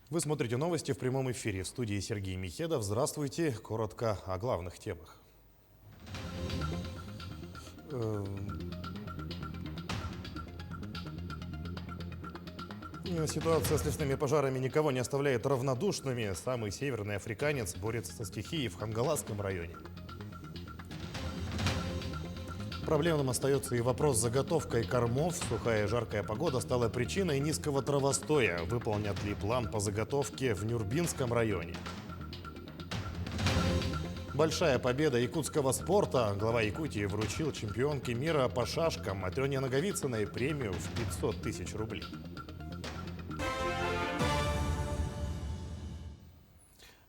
Вы смотрите новости в прямом эфире. В студии Сергей Михедов. Здравствуйте. Коротко о главных темах. Ситуация с лесными пожарами никого не оставляет равнодушными. Самый северный африканец борется со стихией в Хангаласском районе. Проблемным остается и вопрос с заготовкой кормов. Сухая и жаркая погода стала причиной низкого травостоя. Выполнят ли план по заготовке в Нюрбинском районе? Большая победа якутского спорта. Глава Якутии вручил чемпионке мира по шашкам Матрёне Наговицыной премию в 500 тысяч рублей.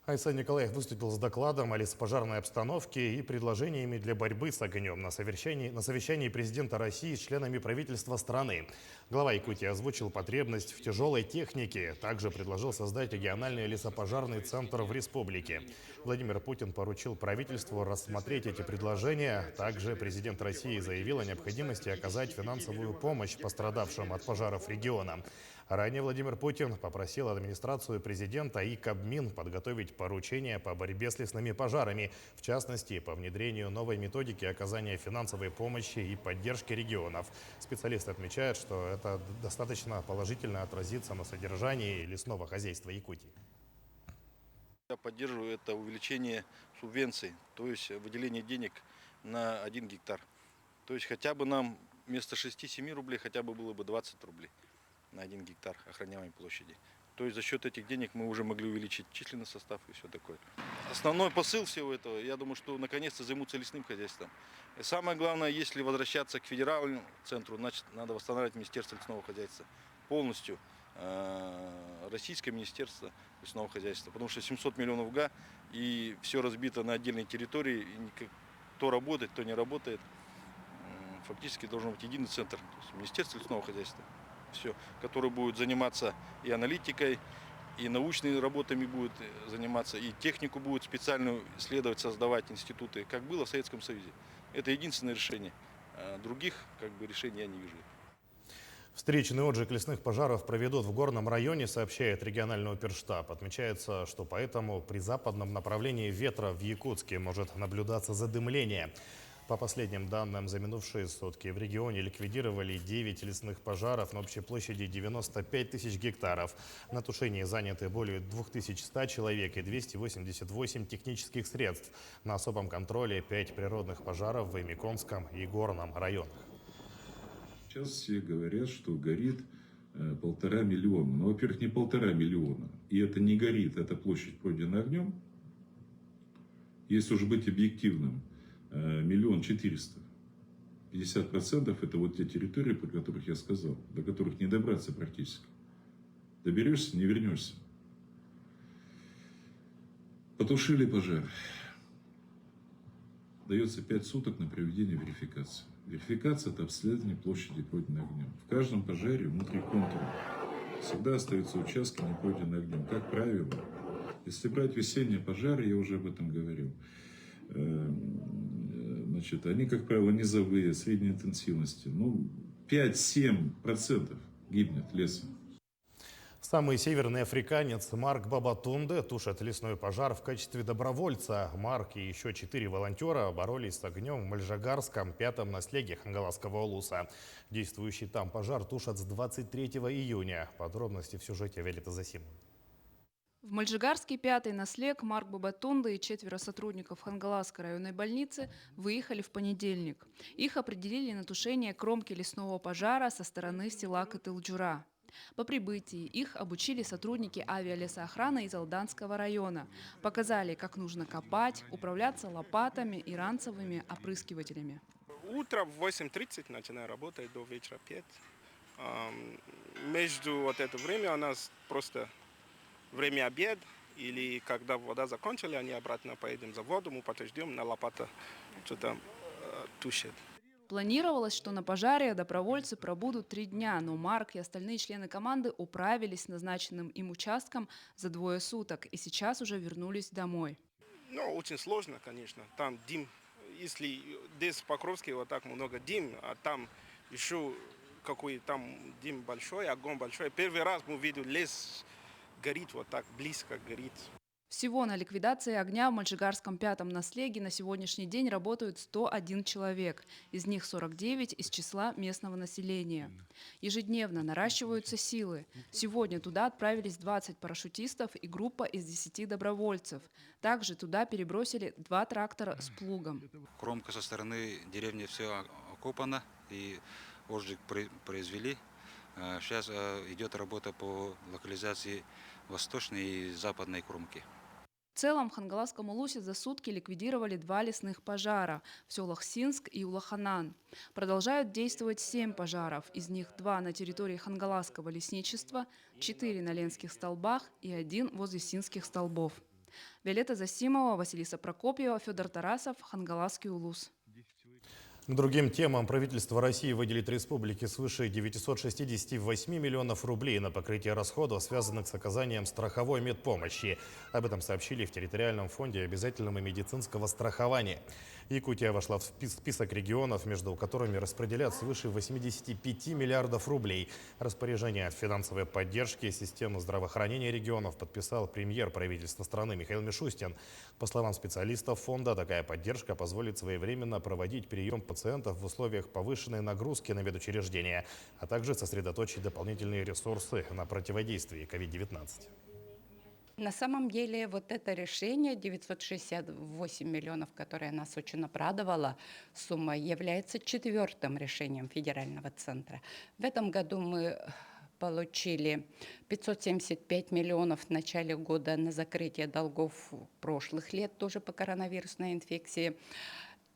Айсан Николаев выступил с докладом о лесопожарной обстановке и предложениями для борьбы с огнем на совещании президента России с членами правительства страны. Глава Якутии озвучил потребность в тяжелой технике. Также предложил создать региональный лесопожарный центр в республике. Владимир Путин поручил правительству рассмотреть эти предложения. Также президент России заявил о необходимости оказать финансовую помощь пострадавшим от пожаров региона. Ранее Владимир Путин попросил администрацию президента и Кабмин подготовить поручения по борьбе с лесными пожарами, в частности, по внедрению новой методики оказания финансовой помощи и поддержки регионов. Специалисты отмечают, что это достаточно положительно отразится на содержании лесного хозяйства Якутии. Я поддерживаю это увеличение субвенций, то есть выделение денег на 1 гектар. То есть хотя бы нам вместо 6-7 рублей хотя бы было бы 20 рублей на 1 гектар охраняемой площади. То есть за счет этих денег мы уже могли увеличить численный состав и все такое. Основной посыл всего этого, я думаю, что наконец-то займутся лесным хозяйством. И самое главное, если возвращаться к федеральному центру, значит надо восстанавливать Министерство лесного хозяйства полностью. Российское министерство лесного хозяйства, потому что 700 миллионов га и все разбито на отдельные территории, и кто работает, кто не работает. Фактически должен быть единый центр, то есть Министерство лесного хозяйства, все, который будет заниматься и аналитикой, и научными работами будет заниматься, и технику будет специальную исследовать, создавать институты, как было в Советском Союзе. Это единственное решение. Других решений я не вижу. Встречный отжиг лесных пожаров проведут в горном районе, сообщает региональный оперштаб. Отмечается, что поэтому при западном направлении ветра в Якутске может наблюдаться задымление. По последним данным, за минувшие сутки в регионе ликвидировали 9 лесных пожаров на общей площади 95 тысяч гектаров. На тушении заняты более 2100 человек и 288 технических средств. На особом контроле 5 природных пожаров в Эмиконском и Горном районах. Сейчас все говорят, что горит 1,5 миллиона. Ну, во-первых, не 1,5 миллиона. И это не горит, это площадь пройдена огнем. Если уж быть объективным, 1 400 000. 50% это вот те территории, про которых я сказал, до которых не добраться практически. Доберешься, не вернешься. Потушили пожар. Дается 5 суток на проведение верификации. Верификация – это обследование площади, пройденной огнем. В каждом пожаре внутри контура всегда остаются участки, не пройденные огнем. Как правило, если брать весенние пожары, я уже об этом говорил, значит, они, как правило, низовые, средней интенсивности. 5-7% гибнет леса. Самый северный африканец Марк Бабатунде тушит лесной пожар в качестве добровольца. Марк и еще 4 волонтера боролись с огнем в Мальжагарском, 5-м наследии Хангаласского улуса. Действующий там пожар тушат с 23 июня. Подробности в сюжете Виолетты Засимовой. В Мальжигарский 5-й наслег Марк Бабатунде и 4 сотрудников Хангаласской районной больницы выехали в понедельник. Их определили на тушение кромки лесного пожара со стороны села Кытылджура. По прибытии их обучили сотрудники авиалесоохраны из Алданского района. Показали, как нужно копать, управляться лопатами и ранцевыми опрыскивателями. Утром в 8:30 начинаю работать до вечера 5. Между вот это время у нас просто время обед, или когда вода закончили, они обратно поедем за воду, мы подождем, на лопата что-то тушит. Планировалось, что на пожаре добровольцы пробудут 3 дня, но Марк и остальные члены команды управились с назначенным им участком за 2 суток и сейчас уже вернулись домой. Очень сложно, конечно. Там дым, если здесь в Покровске вот так много дым, а там еще какой там дым большой, огонь большой. Первый раз мы видели лес горит вот так близко, горит. Всего на ликвидации огня в Мальжигарском пятом наслеге на сегодняшний день работают 101 человек, из них 49 из числа местного населения. Ежедневно наращиваются силы. Сегодня туда отправились 20 парашютистов и группа из 10 добровольцев. Также туда перебросили 2 трактора с плугом. Кромка со стороны деревни все окопана и отжиг произвели. Сейчас идет работа по локализации восточной и западной кромки. В целом в Хангаласском улусе за сутки ликвидировали 2 лесных пожара в селах Синск и Улаханан. Продолжают действовать 7 пожаров, из них 2 на территории Хангаласского лесничества, 4 на Ленских столбах и 1 возле Синских столбов. Виолетта Засимова, Василиса Прокопьева, Федор Тарасов, Хангаласский улус. К другим темам правительство России выделит республике свыше 968 миллионов рублей на покрытие расходов, связанных с оказанием страховой медпомощи. Об этом сообщили в территориальном фонде обязательного медицинского страхования. Якутия вошла в список регионов, между которыми распределят свыше 85 миллиардов рублей. Распоряжение от финансовой поддержки системы здравоохранения регионов подписал премьер правительства страны Михаил Мишустин. По словам специалистов фонда, такая поддержка позволит своевременно проводить прием пациентов в условиях повышенной нагрузки на медучреждения, а также сосредоточить дополнительные ресурсы на противодействии COVID-19. На самом деле вот это решение 968 миллионов, которое нас очень обрадовало, сумма является 4-м решением федерального центра. В этом году мы получили 575 миллионов в начале года на закрытие долгов прошлых лет, тоже по коронавирусной инфекции.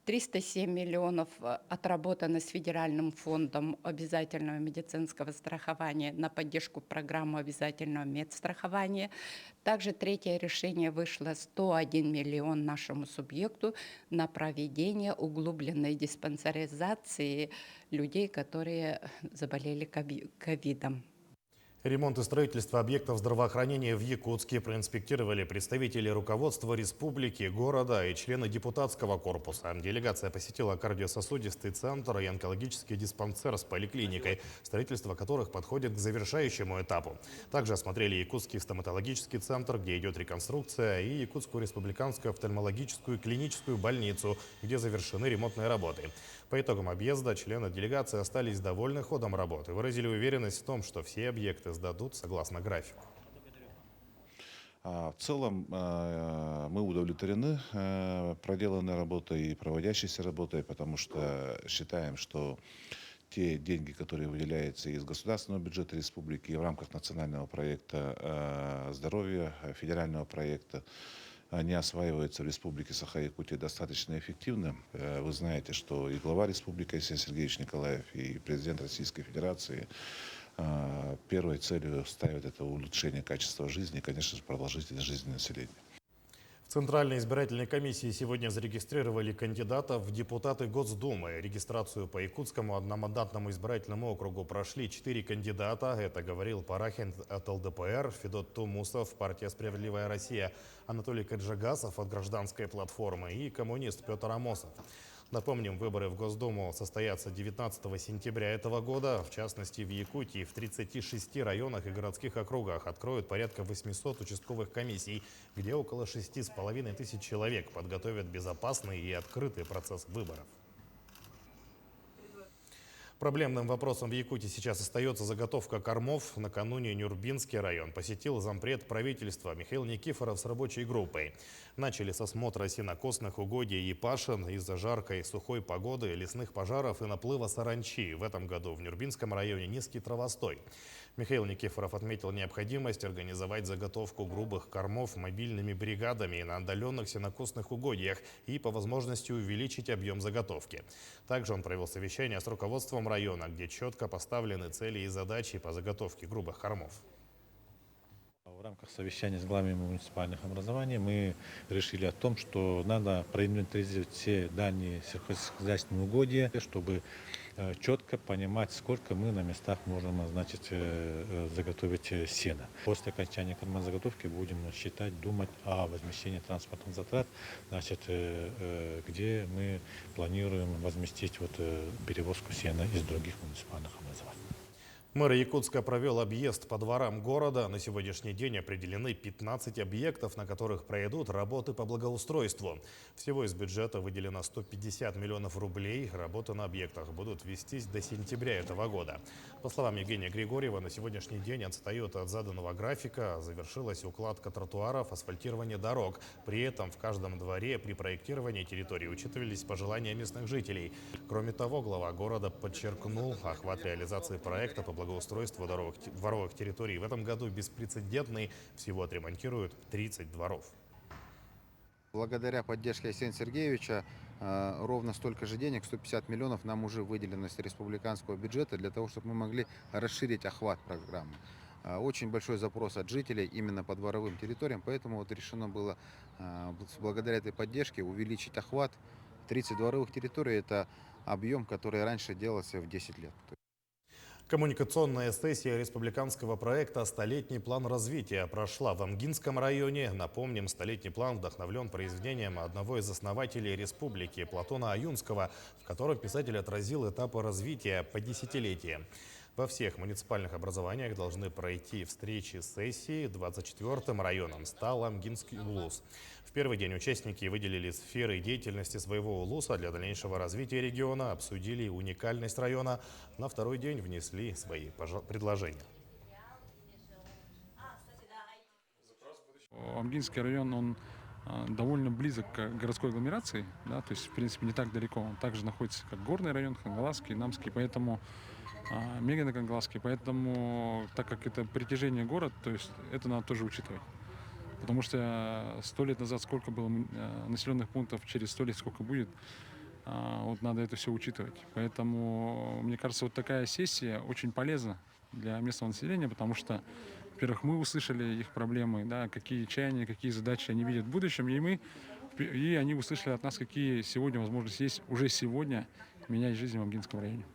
307 миллионов отработано с Федеральным фондом обязательного медицинского страхования на поддержку программы обязательного медстрахования. Также 3-е решение вышло 101 миллион нашему субъекту на проведение углубленной диспансеризации людей, которые заболели ковидом. Ремонт и строительство объектов здравоохранения в Якутске проинспектировали представители руководства республики, города и члены депутатского корпуса. Делегация посетила кардиососудистый центр и онкологический диспансер с поликлиникой, строительство которых подходит к завершающему этапу. Также осмотрели Якутский стоматологический центр, где идет реконструкция, и Якутскую республиканскую офтальмологическую клиническую больницу, где завершены ремонтные работы. По итогам объезда члены делегации остались довольны ходом работы, выразили уверенность в том, что все объекты сдадут согласно графику. В целом мы удовлетворены проделанной работой и проводящейся работой, потому что считаем, что те деньги, которые выделяются из государственного бюджета республики и в рамках национального проекта здоровья, федерального проекта, они осваиваются в Республике Саха-Якутия достаточно эффективно. Вы знаете, что и глава республики Арсений Сергеевич Николаев, и президент Российской Федерации первой целью ставят это улучшение качества жизни и, конечно же, продолжительность жизни населения. В Центральной избирательной комиссии сегодня зарегистрировали кандидатов в депутаты Госдумы. Регистрацию по Якутскому одномандатному избирательному округу прошли 4 кандидата. Это говорил Парахин от ЛДПР, Федот Тумусов, партия «Справедливая Россия», Анатолий Каджагасов от Гражданской платформы и коммунист Петр Амосов. Напомним, выборы в Госдуму состоятся 19 сентября этого года. В частности, в Якутии в 36 районах и городских округах откроют порядка 800 участковых комиссий, где около 6,5 тысяч человек подготовят безопасный и открытый процесс выборов. Проблемным вопросом в Якутии сейчас остается заготовка кормов. Накануне Нюрбинский район посетил зампред правительства Михаил Никифоров с рабочей группой. Начали с осмотра сенокосных угодий и пашин из-за жаркой и сухой погоды, лесных пожаров и наплыва саранчи. В этом году в Нюрбинском районе низкий травостой. Михаил Никифоров отметил необходимость организовать заготовку грубых кормов мобильными бригадами на отдаленных сенокосных угодьях и по возможности увеличить объем заготовки. Также он провел совещание с руководством района, где четко поставлены цели и задачи по заготовке грубых кормов. В рамках совещания с главами муниципальных образований мы решили о том, что надо проинвентаризировать все дальние сельскохозяйственные угодья, чтобы четко понимать, сколько мы на местах можем, значит, заготовить сена. После окончания кормозаготовки будем считать, думать о возмещении транспортных затрат, значит, где мы планируем возместить перевозку сена из других муниципальных образований. Мэр Якутска провел объезд по дворам города. На сегодняшний день определены 15 объектов, на которых пройдут работы по благоустройству. Всего из бюджета выделено 150 миллионов рублей. Работы на объектах будут вестись до сентября этого года. По словам Евгения Григорьева, на сегодняшний день отстает от заданного графика. Завершилась укладка тротуаров, асфальтирование дорог. При этом в каждом дворе при проектировании территории учитывались пожелания местных жителей. Кроме того, глава города подчеркнул, охват реализации проекта по благоустройству дворовых территорий в этом году беспрецедентный. Всего отремонтируют 30 дворов. Благодаря поддержке Арсения Сергеевича ровно столько же денег, 150 миллионов, нам уже выделено из республиканского бюджета для того, чтобы мы могли расширить охват программы. Очень большой запрос от жителей именно по дворовым территориям, поэтому вот решено было благодаря этой поддержке увеличить охват. 30 дворовых территорий – это объем, который раньше делался в 10 лет. Коммуникационная сессия республиканского проекта «Столетний план развития» прошла в Амгинском районе. Напомним, столетний план вдохновлен произведением одного из основателей республики Платона Аюнского, в котором писатель отразил этапы развития по десятилетиям. Во всех муниципальных образованиях должны пройти встречи сессии. 24-м районом стал Амгинский улус. В первый день участники выделили сферы деятельности своего улуса для дальнейшего развития региона, обсудили уникальность района. На второй день внесли свои предложения. Амгинский район, он довольно близок к городской агломерации, да, то есть, в принципе, не так далеко. Он также находится как горный район, Хангаласский, Намский, поэтому Мегано-Хангаласский, поэтому, так как это притяжение город, то есть это надо тоже учитывать. Потому что 100 лет назад сколько было населенных пунктов, через 100 лет сколько будет, вот надо это все учитывать. Поэтому, мне кажется, вот такая сессия очень полезна для местного населения, потому что, во-первых, мы услышали их проблемы, да, какие чаяния, какие задачи они видят в будущем, и они услышали от нас, какие сегодня возможности есть уже сегодня менять жизнь в Амгинском районе.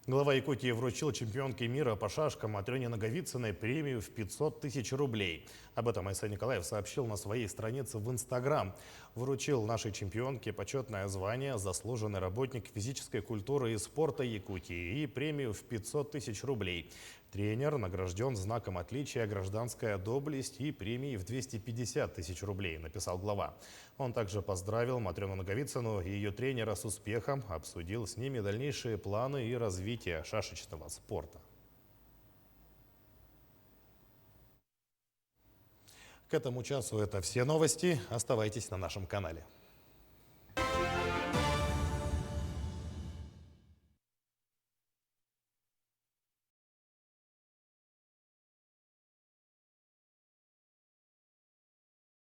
Глава Якутии вручил чемпионке мира по шашкам Матрёне Наговицыной премию в 500 тысяч рублей. Об этом Айсан Николаев сообщил на своей странице в Инстаграм. Вручил нашей чемпионке почетное звание «Заслуженный работник физической культуры и спорта Якутии» и премию в 500 тысяч рублей. Тренер награжден знаком отличия «Гражданская доблесть» и премией в 250 тысяч рублей, написал глава. Он также поздравил Матрёну Наговицыну и ее тренера с успехом, обсудил с ними дальнейшие планы и развитие шашечного спорта. К этому часу это все новости. Оставайтесь на нашем канале.